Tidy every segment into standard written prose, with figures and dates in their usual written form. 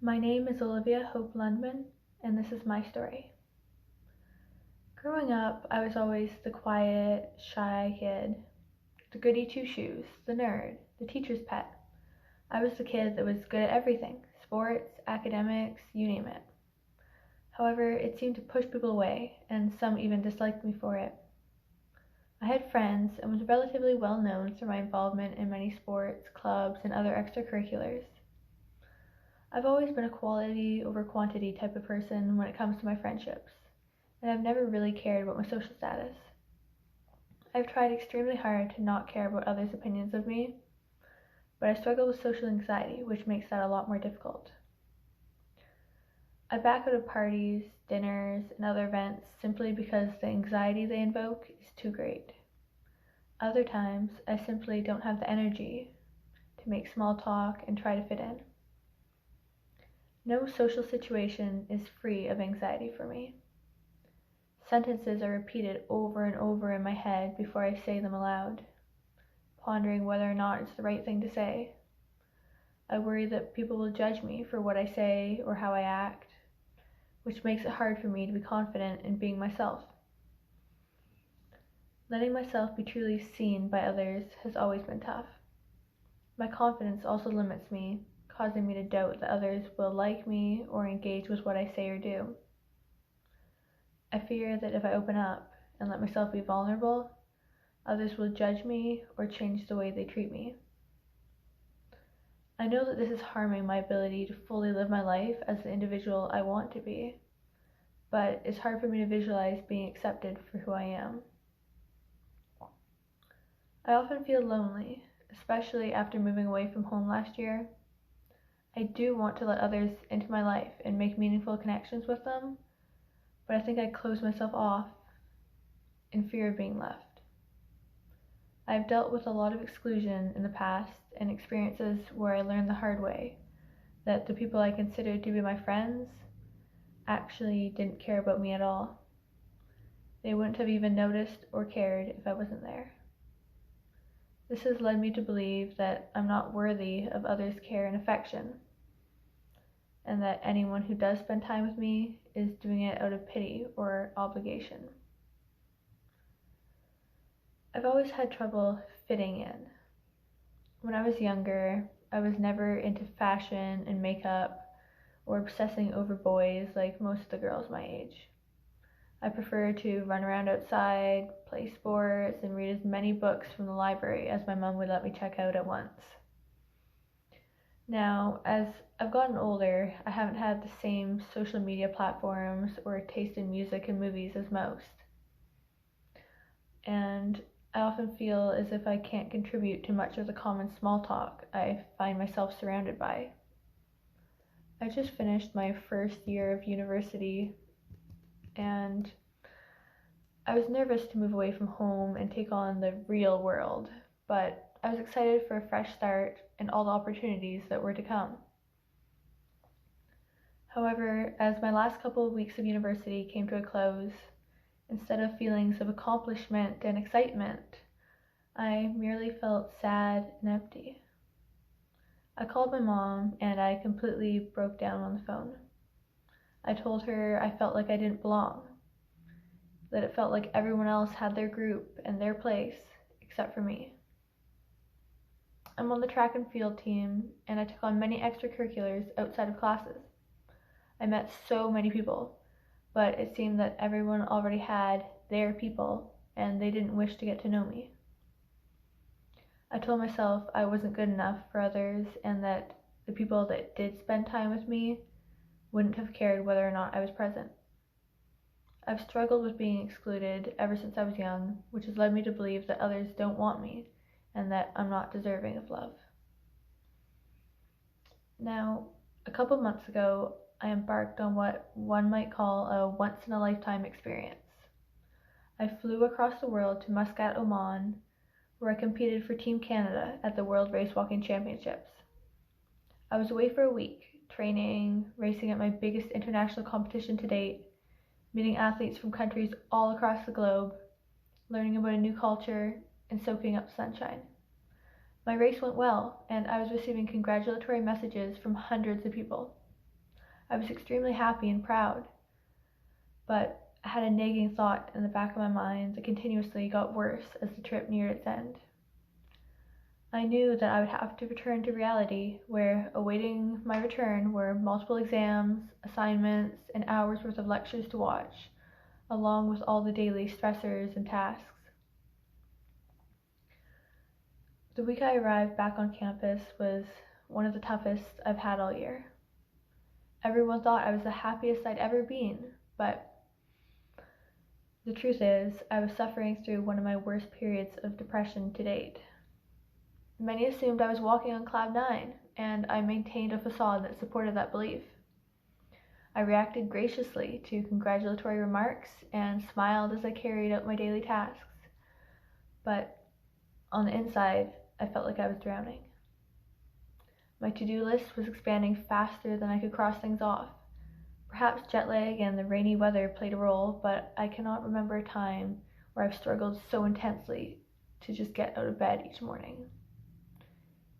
My name is Olivia Hope Lundman, and this is my story. Growing up, I was always the quiet, shy kid, the goody two shoes, the nerd, the teacher's pet. I was the kid that was good at everything: sports, academics, you name it. However, it seemed to push people away, and some even disliked me for it. I had friends and was relatively well known for my involvement in many sports, clubs, and other extracurriculars. I've always been a quality over quantity type of person when it comes to my friendships, and I've never really cared about my social status. I've tried extremely hard to not care about others' opinions of me, but I struggle with social anxiety, which makes that a lot more difficult. I back out of parties, dinners, and other events simply because the anxiety they invoke is too great. Other times, I simply don't have the energy to make small talk and try to fit in. No social situation is free of anxiety for me. Sentences are repeated over and over in my head before I say them aloud, pondering whether or not it's the right thing to say. I worry that people will judge me for what I say or how I act, which makes it hard for me to be confident in being myself. Letting myself be truly seen by others has always been tough. My confidence also limits me, causing me to doubt that others will like me or engage with what I say or do. I fear that if I open up and let myself be vulnerable, others will judge me or change the way they treat me. I know that this is harming my ability to fully live my life as the individual I want to be, but it's hard for me to visualize being accepted for who I am. I often feel lonely, especially after moving away from home last year. I do want to let others into my life and make meaningful connections with them, but I think I close myself off in fear of being left. I have dealt with a lot of exclusion in the past and experiences where I learned the hard way that the people I considered to be my friends actually didn't care about me at all. They wouldn't have even noticed or cared if I wasn't there. This has led me to believe that I'm not worthy of others' care and affection, and that anyone who does spend time with me is doing it out of pity or obligation. I've always had trouble fitting in. When I was younger, I was never into fashion and makeup or obsessing over boys like most of the girls my age. I preferred to run around outside, play sports, and read as many books from the library as my mom would let me check out at once. Now, as I've gotten older, I haven't had the same social media platforms or taste in music and movies as most. And I often feel as if I can't contribute to much of the common small talk I find myself surrounded by. I just finished my first year of university, and I was nervous to move away from home and take on the real world, but I was excited for a fresh start and all the opportunities that were to come. However, as my last couple of weeks of university came to a close, instead of feelings of accomplishment and excitement, I merely felt sad and empty. I called my mom and I completely broke down on the phone. I told her I felt like I didn't belong, that it felt like everyone else had their group and their place except for me. I'm on the track and field team, and I took on many extracurriculars outside of classes. I met so many people, but it seemed that everyone already had their people and they didn't wish to get to know me. I told myself I wasn't good enough for others and that the people that did spend time with me wouldn't have cared whether or not I was present. I've struggled with being excluded ever since I was young, which has led me to believe that others don't want me and that I'm not deserving of love. Now, a couple months ago, I embarked on what one might call a once-in-a-lifetime experience. I flew across the world to Muscat, Oman, where I competed for Team Canada at the World Race Walking Championships. I was away for a week, training, racing at my biggest international competition to date, meeting athletes from countries all across the globe, learning about a new culture, and soaking up sunshine. My race went well, and I was receiving congratulatory messages from hundreds of people. I was extremely happy and proud, but I had a nagging thought in the back of my mind that continuously got worse as the trip neared its end. I knew that I would have to return to reality, where awaiting my return were multiple exams, assignments, and hours worth of lectures to watch, along with all the daily stressors and tasks. The week I arrived back on campus was one of the toughest I've had all year. Everyone thought I was the happiest I'd ever been, but the truth is, I was suffering through one of my worst periods of depression to date. Many assumed I was walking on cloud nine, and I maintained a facade that supported that belief. I reacted graciously to congratulatory remarks and smiled as I carried out my daily tasks, but on the inside, I felt like I was drowning. My to-do list was expanding faster than I could cross things off. Perhaps jet lag and the rainy weather played a role, but I cannot remember a time where I've struggled so intensely to just get out of bed each morning.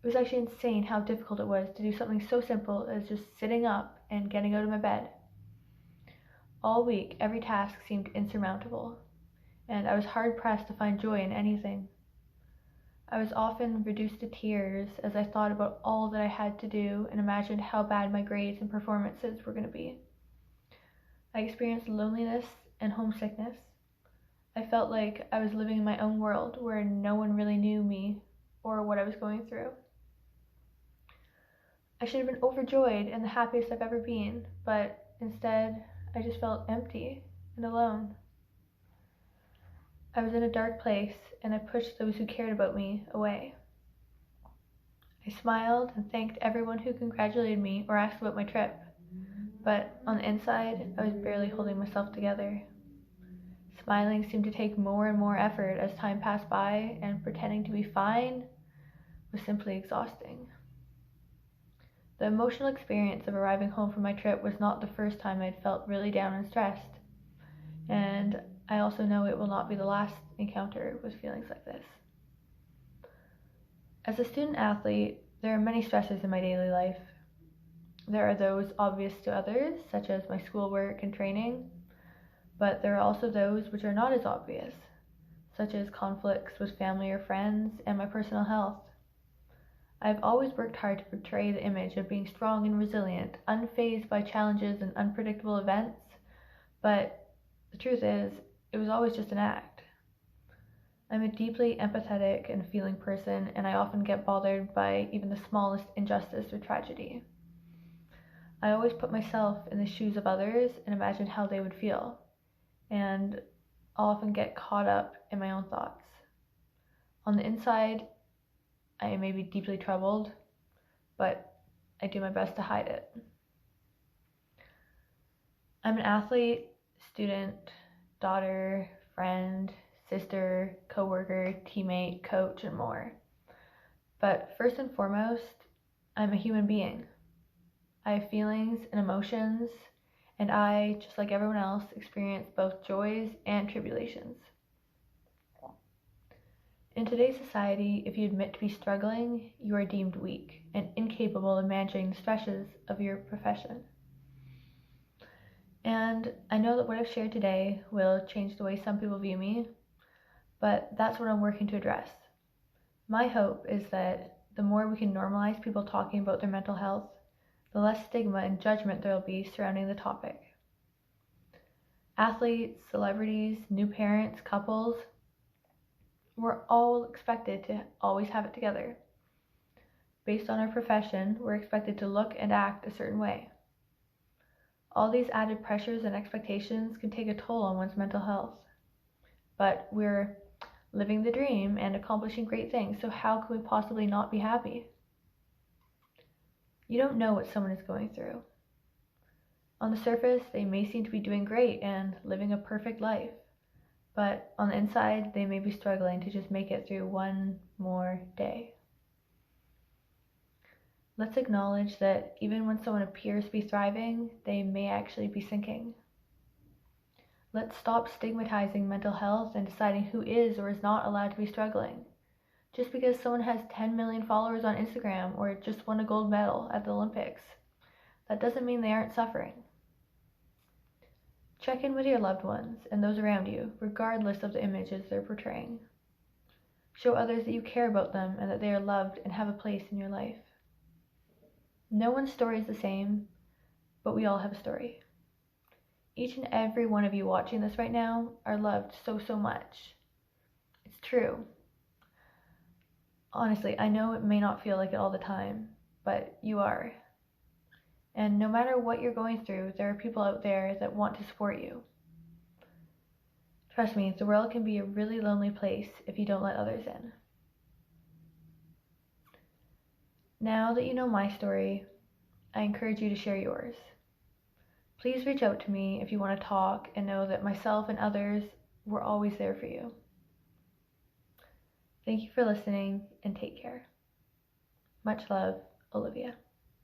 It was actually insane how difficult it was to do something so simple as just sitting up and getting out of my bed. All week, every task seemed insurmountable, and I was hard-pressed to find joy in anything. I was often reduced to tears as I thought about all that I had to do and imagined how bad my grades and performances were going to be. I experienced loneliness and homesickness. I felt like I was living in my own world where no one really knew me or what I was going through. I should have been overjoyed and the happiest I've ever been, but instead, I just felt empty and alone. I was in a dark place, and I pushed those who cared about me away. I smiled and thanked everyone who congratulated me or asked about my trip, but on the inside, I was barely holding myself together. Smiling seemed to take more and more effort as time passed by, and pretending to be fine was simply exhausting. The emotional experience of arriving home from my trip was not the first time I'd felt really down and stressed, and I also know it will not be the last encounter with feelings like this. As a student athlete, there are many stressors in my daily life. There are those obvious to others, such as my schoolwork and training, but there are also those which are not as obvious, such as conflicts with family or friends and my personal health. I've always worked hard to portray the image of being strong and resilient, unfazed by challenges and unpredictable events, but the truth is, it was always just an act. I'm a deeply empathetic and feeling person, and I often get bothered by even the smallest injustice or tragedy. I always put myself in the shoes of others and imagine how they would feel, and I'll often get caught up in my own thoughts. On the inside, I may be deeply troubled, but I do my best to hide it. I'm an athlete, student, daughter, friend, sister, coworker, teammate, coach, and more. But first and foremost, I'm a human being. I have feelings and emotions, and I, just like everyone else, experience both joys and tribulations. In today's society, if you admit to be struggling, you are deemed weak and incapable of managing the stresses of your profession. And I know that what I've shared today will change the way some people view me, but that's what I'm working to address. My hope is that the more we can normalize people talking about their mental health, the less stigma and judgment there will be surrounding the topic. Athletes, celebrities, new parents, couples, we're all expected to always have it together. Based on our profession, we're expected to look and act a certain way. All these added pressures and expectations can take a toll on one's mental health. But we're living the dream and accomplishing great things, so how can we possibly not be happy? You don't know what someone is going through. On the surface, they may seem to be doing great and living a perfect life, but on the inside, they may be struggling to just make it through one more day. Let's acknowledge that even when someone appears to be thriving, they may actually be sinking. Let's stop stigmatizing mental health and deciding who is or is not allowed to be struggling. Just because someone has 10 million followers on Instagram or just won a gold medal at the Olympics that doesn't mean they aren't suffering. Check in with your loved ones and those around you, regardless of the images they're portraying. Show others that you care about them and that they are loved and have a place in your life. No one's story is the same, but we all have a story. Each and every one of you watching this right now are loved so, so much. It's true. Honestly, I know it may not feel like it all the time, but you are. And no matter what you're going through, there are people out there that want to support you. Trust me, the world can be a really lonely place if you don't let others in. Now that you know my story, I encourage you to share yours. Please reach out to me if you want to talk and know that myself and others were always there for you. Thank you for listening and take care. Much love, Olivia.